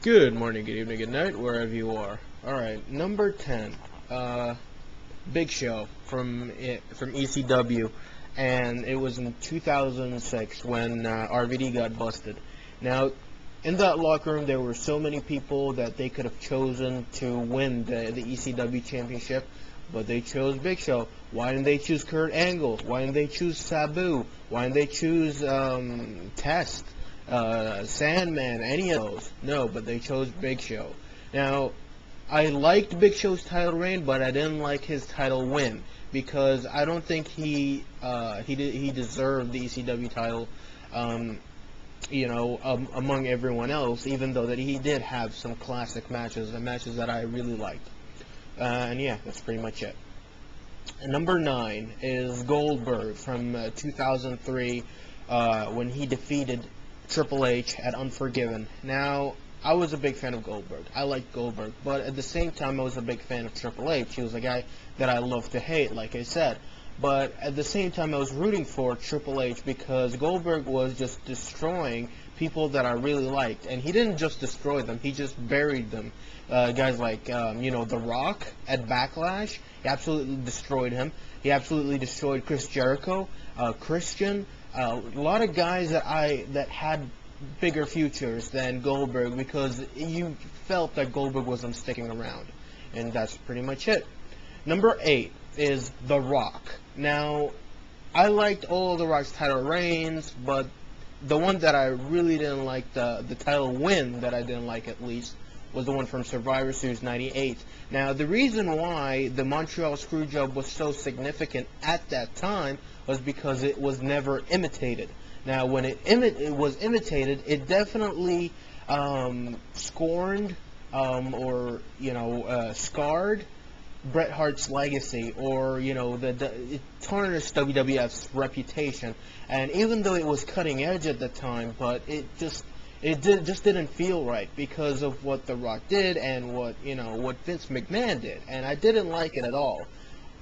Good morning, good evening, good night, wherever you are. Alright, number 10. Big Show from ECW, and it was in 2006 when RVD got busted. Now, in that locker room, there were so many people that they could have chosen to win the ECW championship, but they chose Big Show. Why didn't they choose Kurt Angle? Why didn't they choose Sabu? Why didn't they choose Test? Sandman, any of those? No, but they chose Big Show. Now, I liked Big Show's title reign, but I didn't like his title win because I don't think he deserved the ECW title. Among everyone else, even though that he did have some classic matches and matches that I really liked. And yeah, that's pretty much it. And number 9 is Goldberg from 2003 when he defeated Triple H at Unforgiven. Now, I was a big fan of Goldberg. I liked Goldberg, but at the same time, I was a big fan of Triple H. He was a guy that I loved to hate, like I said. But at the same time, I was rooting for Triple H because Goldberg was just destroying people that I really liked. And he didn't just destroy them, he just buried them. Guys like, The Rock at Backlash, he absolutely destroyed him. He absolutely destroyed Chris Jericho, Christian, a lot of guys that had bigger futures than Goldberg because you felt that Goldberg wasn't sticking around. And that's pretty much it. Number 8 is The Rock. Now, I liked all of The Rock's title reigns, but the one that I really didn't like, the title win that I didn't like at least, was the one from Survivor Series 98. Now, the reason why the Montreal Screwjob was so significant at that time was because it was never imitated. Now, when it was imitated, it definitely scorned or scarred Bret Hart's legacy, or it tarnished WWF's reputation. And even though it was cutting edge at the time, but just didn't feel right because of what The Rock did and what Vince McMahon did, and I didn't like it at all.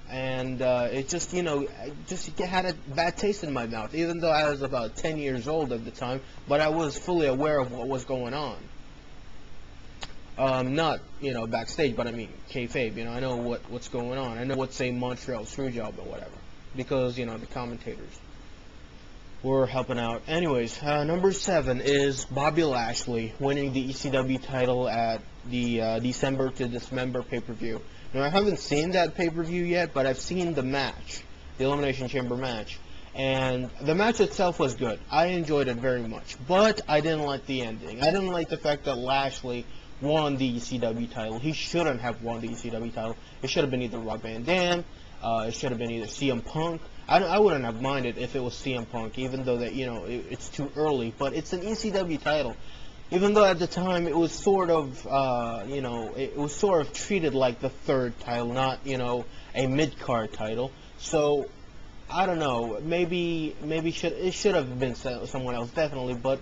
And it just had a bad taste in my mouth, even though I was about 10 years old at the time, but I was fully aware of what was going on. Not, backstage, but I mean, kayfabe, I know what's going on. I know what's a Montreal Screwjob or whatever, because, the commentators were helping out. Anyways, number 7 is Bobby Lashley winning the ECW title at the December to Dismember pay-per-view. Now, I haven't seen that pay-per-view yet, but I've seen the match, the Elimination Chamber match, and the match itself was good. I enjoyed it very much, but I didn't like the ending. I didn't like the fact that Lashley won the ECW title. He shouldn't have won the ECW title. It should have been either Rob Van Dam, it should have been either CM Punk. I wouldn't have minded if it was CM Punk, even though that, it's too early, but it's an ECW title. Even though at the time it was sort of, it was sort of treated like the third title, not, a mid-card title. So, I don't know, maybe it should have been someone else, definitely, but,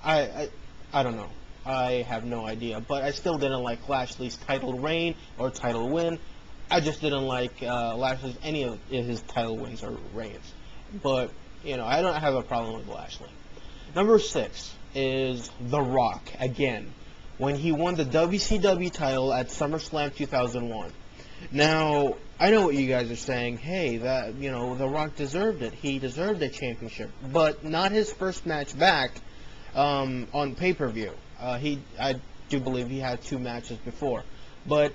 I don't know. I have no idea, but I still didn't like Lashley's title reign or title win. I just didn't like Lashley's any of his title wins or reigns. But, I don't have a problem with Lashley. Number 6 is The Rock, again, when he won the WCW title at SummerSlam 2001. Now, I know what you guys are saying. Hey, The Rock deserved it. He deserved the championship. But not his first match back on pay-per-view. I do believe he had 2 matches before. But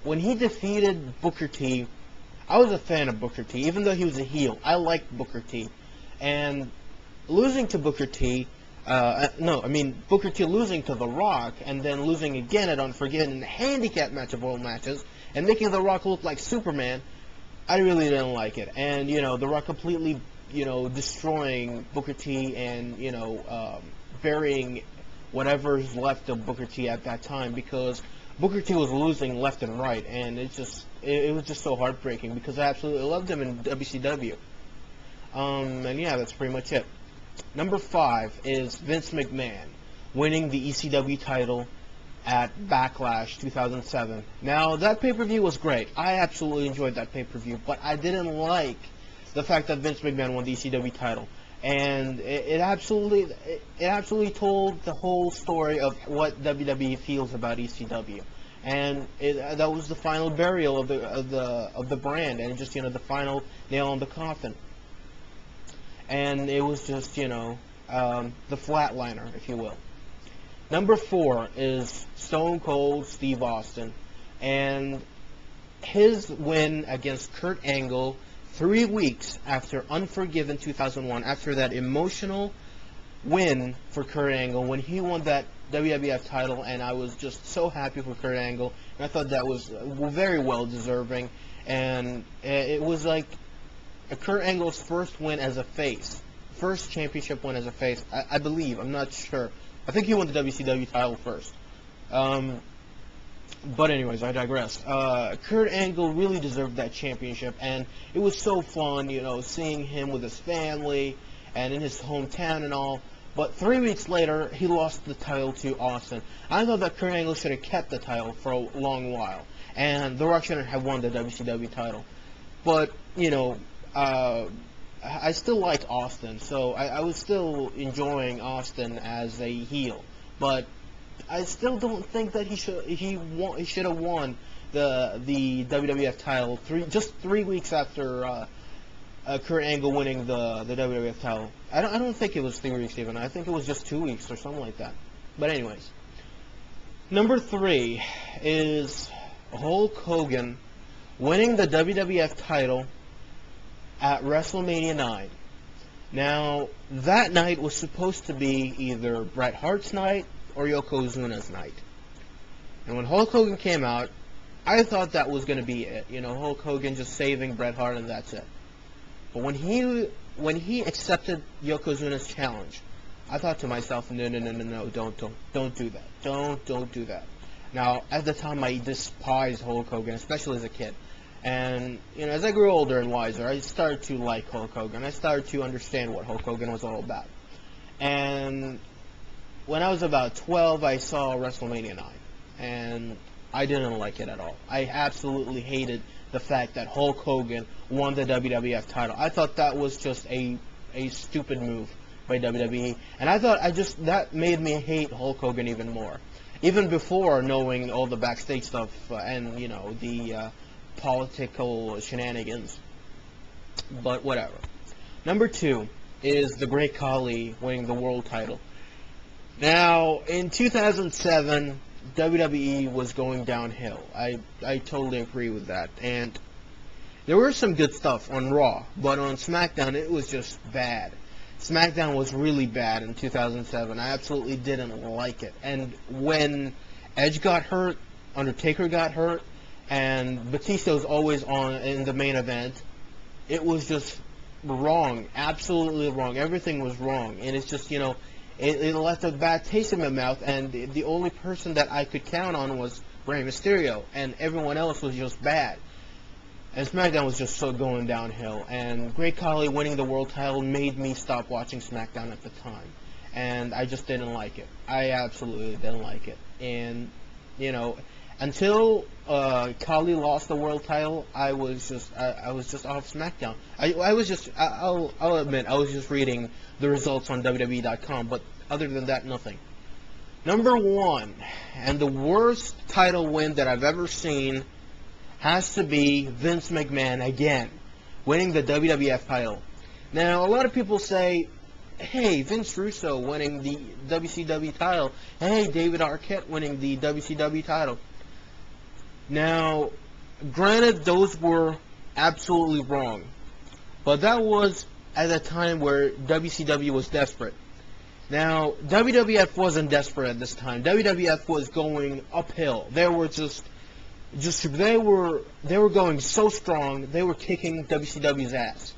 when he defeated Booker T, I was a fan of Booker T, even though he was a heel. I liked Booker T. And losing to Booker T, Booker T losing to The Rock, and then losing again at Unforgiven in the handicap match of all matches, and making The Rock look like Superman, I really didn't like it. And, The Rock completely, destroying Booker T and, burying whatever's left of Booker T at that time, because Booker T was losing left and right, and it was just so heartbreaking because I absolutely loved him in WCW. And yeah, that's pretty much it. Number 5 is Vince McMahon winning the ECW title at Backlash 2007. Now, that pay-per-view was great. I absolutely enjoyed that pay-per-view, but I didn't like the fact that Vince McMahon won the ECW title. and it absolutely told the whole story of what WWE feels about ECW, and that was the final burial of the brand, and just the final nail in the coffin, and it was just the flatliner, if you will. Number 4 is Stone Cold Steve Austin, and his win against Kurt Angle 3 weeks after Unforgiven 2001, after that emotional win for Kurt Angle when he won that WWF title, and I was just so happy for Kurt Angle, and I thought that was very well deserving, and it was like Kurt Angle's first win as a face, first championship win as a face, I believe, I'm not sure. I think he won the WCW title first. But anyways, I digress. Kurt Angle really deserved that championship, and it was so fun, seeing him with his family and in his hometown and all. But 3 weeks later, he lost the title to Austin. I thought that Kurt Angle should have kept the title for a long while, and The Rock shouldn't have won the WCW title. But, I still like Austin, so I was still enjoying Austin as a heel. But I still don't think that he should have won the WWF title just 3 weeks after Kurt Angle winning the WWF title. I don't think it was 3 weeks even. I think it was just 2 weeks or something like that. But anyways, number 3 is Hulk Hogan winning the WWF title at WrestleMania 9. Now, that night was supposed to be either Bret Hart's night or Yokozuna's night. And when Hulk Hogan came out, I thought that was going to be it. Hulk Hogan just saving Bret Hart and that's it. But when he accepted Yokozuna's challenge, I thought to myself, no, don't do that. Don't do that. Now, at the time, I despised Hulk Hogan, especially as a kid. And, as I grew older and wiser, I started to like Hulk Hogan. I started to understand what Hulk Hogan was all about. And when I was about 12, I saw WrestleMania 9. And I didn't like it at all. I absolutely hated the fact that Hulk Hogan won the WWF title. I thought that was just a stupid move by WWE. And I thought that made me hate Hulk Hogan even more. Even before knowing all the backstage stuff and, the political shenanigans. But whatever. Number 2 is the Great Khali winning the world title. Now, in 2007, WWE was going downhill. I totally agree with that. And there were some good stuff on Raw, but on SmackDown, it was just bad. SmackDown was really bad in 2007. I absolutely didn't like it. And when Edge got hurt, Undertaker got hurt, and Batista was always on in the main event, it was just wrong, absolutely wrong. Everything was wrong, and it's just, it left a bad taste in my mouth, and the only person that I could count on was Rey Mysterio, and everyone else was just bad. And SmackDown was just so going downhill, and Great Khali winning the world title made me stop watching SmackDown at the time, and I just didn't like it. I absolutely didn't like it, and, until Khali lost the world title, I was just off SmackDown. I'll admit, I was just reading the results on WWE.com, but other than that, nothing. Number 1, and the worst title win that I've ever seen, has to be Vince McMahon again, winning the WWF title. Now, a lot of people say, hey, Vince Russo winning the WCW title. Hey, David Arquette winning the WCW title. Now, granted, those were absolutely wrong. But that was at a time where WCW was desperate. Now, WWF wasn't desperate at this time. WWF was going uphill. They were they were going so strong, they were kicking WCW's ass.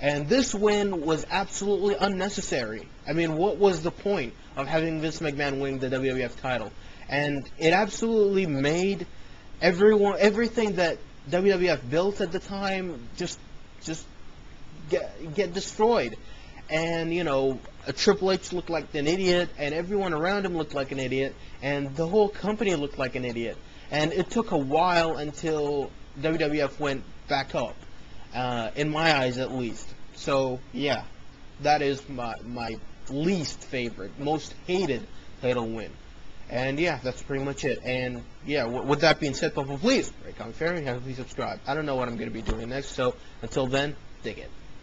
And this win was absolutely unnecessary. I mean, what was the point of having Vince McMahon win the WWF title? And it absolutely made everything that WWF built at the time just get destroyed. And, a Triple H looked like an idiot, and everyone around him looked like an idiot, and the whole company looked like an idiot. And it took a while until WWF went back up, in my eyes at least. So, yeah. that is my least favorite, most hated title win. And yeah, that's pretty much it. And yeah, with that being said, people, please rate, comment, share, and please subscribe. I don't know what I'm going to be doing next, so until then, dig it.